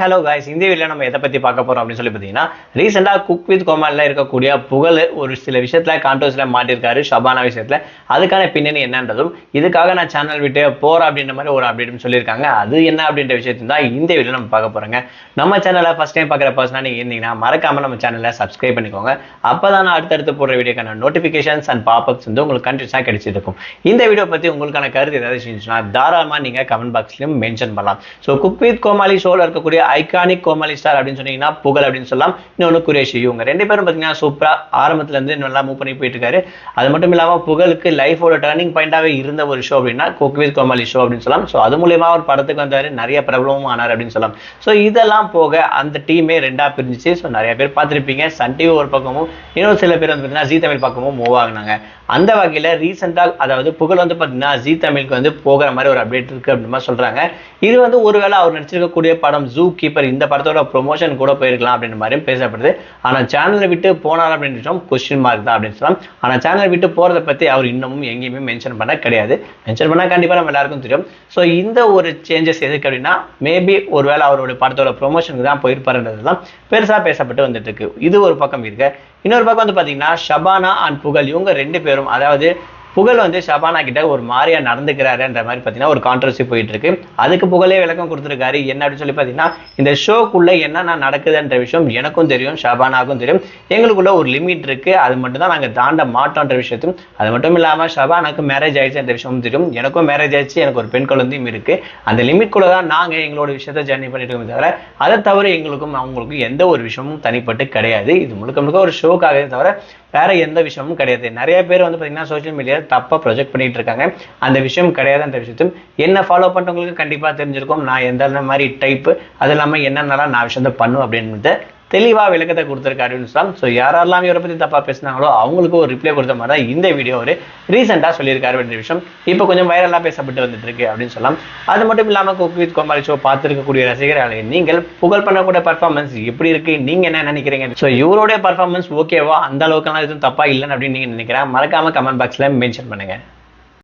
Hello guys, இந்த வீடியோவில் நம்ம எதை பற்றி பார்க்க போகிறோம் அப்படின்னு சொல்லி பார்த்தீங்கன்னா, ரீசெண்டாக குக் வித் கோமாளியில் இருக்கக்கூடிய புகழ் ஒரு சில விஷயத்தில் கான்ட்ரவர்சியில் மாட்டிருக்காரு ஷபானா விஷயத்தில். அதுக்கான பின்னணி என்னன்றதும், இதுக்காக நான் சேனல் விட்டு போகிறேன் அப்படின்ற மாதிரி ஒரு அப்டேட்டும் சொல்லியிருக்காங்க. அது என்ன அப்படின்ற விஷயத்தையும் தான் இந்த வீடியோ நம்ம பார்க்க போகிறோங்க. நம்ம சேனலை ஃபஸ்ட் டைம் பார்க்குற பர்சனாக நீங்கள் இருந்தீங்கன்னா மறக்காமல் நம்ம சேனலை சப்ஸ்கிரைப் பண்ணிக்கோங்க. அப்போ தான் நான் அடுத்தடுத்து போடுற வீடியோக்கான நோட்டிஃபிகேஷன்ஸ் அண்ட் பாப்அப்ஸ் வந்து உங்களுக்கு கண்டினியூஸாக கிடைச்சிட்டு இருக்கும். இந்த வீடியோ பற்றி உங்களுக்கான கருத்து ஏதாவது இருந்துச்சுன்னா தாராளமாக நீங்கள் கமெண்ட் பாக்ஸ்லையும் மென்ஷன் பண்ணலாம். ஸோ குக் வித் கோமாளி ஷோவில் இருக்கக்கூடிய ஐகானிக் கோமாளி ஸ்டார் அப்படின்னு சொன்னீங்கன்னா புகழ் அப்படின்னு சொல்லலாம். இன்னொன்று குரேஷி. இவங்க ரெண்டு பேரும் பார்த்தீங்கன்னா சூப்பராக ஆரம்பத்துல இருந்து நல்லா மூவ் பண்ணி போயிட்டு இருக்காரு. அது மட்டும் இல்லாமல் புகழுக்கு லைஃபோட டர்னிங் பாயிண்டாகவே இருந்த ஒரு ஷோ அப்படின்னா குக் வித் கோமாளி ஷோ அப்படின்னு சொல்லலாம். ஸோ அது மூலியமா ஒரு படத்துக்கு வந்தாரு, நிறைய பிரபலமும் ஆனார் அப்படின்னு சொல்லலாம். ஸோ இதெல்லாம் போக அந்த டீமே ரெண்டா பிரிஞ்சிச்சு. ஸோ நிறைய பேர் பார்த்துருப்பீங்க, சன் டிவி ஒரு பக்கமும் இன்னொரு சில பேர் வந்து பார்த்தீங்கன்னா ஜீ தமிழ் பக்கமும் மூவ் ஆகினாங்க. அந்த வகையில் ரீசெண்டாக அதாவது புகழ் வந்து பார்த்தீங்கன்னா ஜீ தமிழுக்கு வந்து போகிற மாதிரி ஒரு அப்டேட் இருக்கு அப்படின்னு மாதிரி சொல்றாங்க. இது வந்து ஒருவேளை அவர் நடிச்சிருக்கக்கூடிய படம் ஜூ கீப்பர், இந்த படத்தோட ப்ரொமோஷன் கூட போயிருக்கலாம் அப்படின்ற மாதிரியும் பேசப்படுது. ஆனால் சேனலை விட்டு போனார் அப்படின்ற கொஸ்டின் மார்க் தான் அப்படின்னு சொல்லலாம். ஆனால் சேனலை விட்டு போறதை பற்றி அவர் இன்னமும் எங்கேயுமே மென்ஷன் பண்ண கிடையாது. மென்ஷன் பண்ணால் கண்டிப்பாக நம்ம எல்லாருக்கும் தெரியும். ஸோ இந்த ஒரு சேஞ்சஸ் எதுக்கு அப்படின்னா, மேபி ஒருவேளை அவருடைய படத்தோட ப்ரொமோஷனுக்கு தான் போயிருப்பாருன்றதுலாம் பெருசாக பேசப்பட்டு வந்துட்டு இருக்கு. இது ஒரு பக்கம் இருக்கு. இன்னொரு பக்கம் வந்து பார்த்தீங்கன்னா ஷபானா அண்ட் புகழ் இவங்க ரெண்டு பேரும், அதாவது புகழ் வந்து ஷபானா கிட்ட ஒரு மாதிரியா நடந்துக்கிறாருன்ற மாதிரி பார்த்தீங்கன்னா ஒரு கான்ட்ரவர்சி போயிட்டு இருக்கு. அதுக்கு புகழே விளக்கம் கொடுத்துருக்காரு. என்ன அப்படின்னு சொல்லி பார்த்தீங்கன்னா, இந்த ஷோக்குள்ள என்னென்ன நடக்குதுன்ற விஷயம் எனக்கும் தெரியும், ஷபானாக்கும் தெரியும். எங்களுக்குள்ள ஒரு லிமிட் இருக்கு, அது மட்டும் தான் நாங்கள் தாண்ட மாட்டோன்ற விஷயத்தையும், அது மட்டும் இல்லாமல் ஷபானாக்கு மேரேஜ் ஆயிடுச்சு என்ற விஷயமும் தெரியும். எனக்கும் மேரேஜ் ஆயிடுச்சு, எனக்கு ஒரு பெண் குழந்தையும் இருக்கு. அந்த லிமிட்குள்ள தான் நாங்கள் எங்களோட விஷயத்த ஜர்னி பண்ணிட்டு இருக்கோம் தவிர அதை தவிர எங்களுக்கும் அவங்களுக்கும் எந்த ஒரு விஷயமும் தனிப்பட்டு கிடையாது. இது முழுக்க முழுக்க ஒரு ஷோக்காகவே தவிர வேற எந்த விஷயமும் கிடையாது. நிறைய பேர் வந்து பார்த்தீங்கன்னா சோஷியல் மீடியா தப்பா ப்ரொஜெக்ட் பண்ணிட்டு இருக்காங்க. அந்த விஷயம் கிடையாதுன்ற விஷயத்தையும் என்ன ஃபாலோ பண்ணுறவங்களுக்கு கண்டிப்பாக தெரிஞ்சிருக்கும். நான் எந்த மாதிரி டைப்பு, அது இல்லாமல் என்னென்னலாம் நான் விஷயத்தை பண்ணும் அப்படின்றத தெளிவாக விளக்கத்தை கொடுத்துருக்காரு அப்படின்னு சொல்லலாம். ஸோ யாரெல்லாம் இவரை பற்றி தப்பாக பேசினாங்களோ அவங்களுக்கு ஒரு ரிப்ளை கொடுத்த மாதிரி தான் இந்த வீடியோ ஒரு ரீசெண்டாக சொல்லியிருக்காரு அப்படின்ற விஷயம் இப்போ கொஞ்சம் வைரலாக பேசப்பட்டு வந்துட்டு இருக்கு அப்படின்னு சொல்லலாம். அது மட்டும் இல்லாமல் குக் வித் கோமாளி ஷோ பார்த்துருக்கக்கூடிய ரசிகர்களை நீங்கள் புகழ் பண்ணக்கூடிய பர்ஃபார்மன்ஸ் எப்படி இருக்கு, நீங்க என்ன நினைக்கிறீங்க? ஸோ இவருடைய பர்ஃபார்மன்ஸ் ஓகேவா, அந்த அளவுக்குலாம் எதுவும் தப்பா இல்லைன்னு அப்படின்னு நீங்க நினைக்கிறேன், மறக்காம கமெண்ட் பாக்ஸ்ல மென்ஷன் பண்ணுங்க.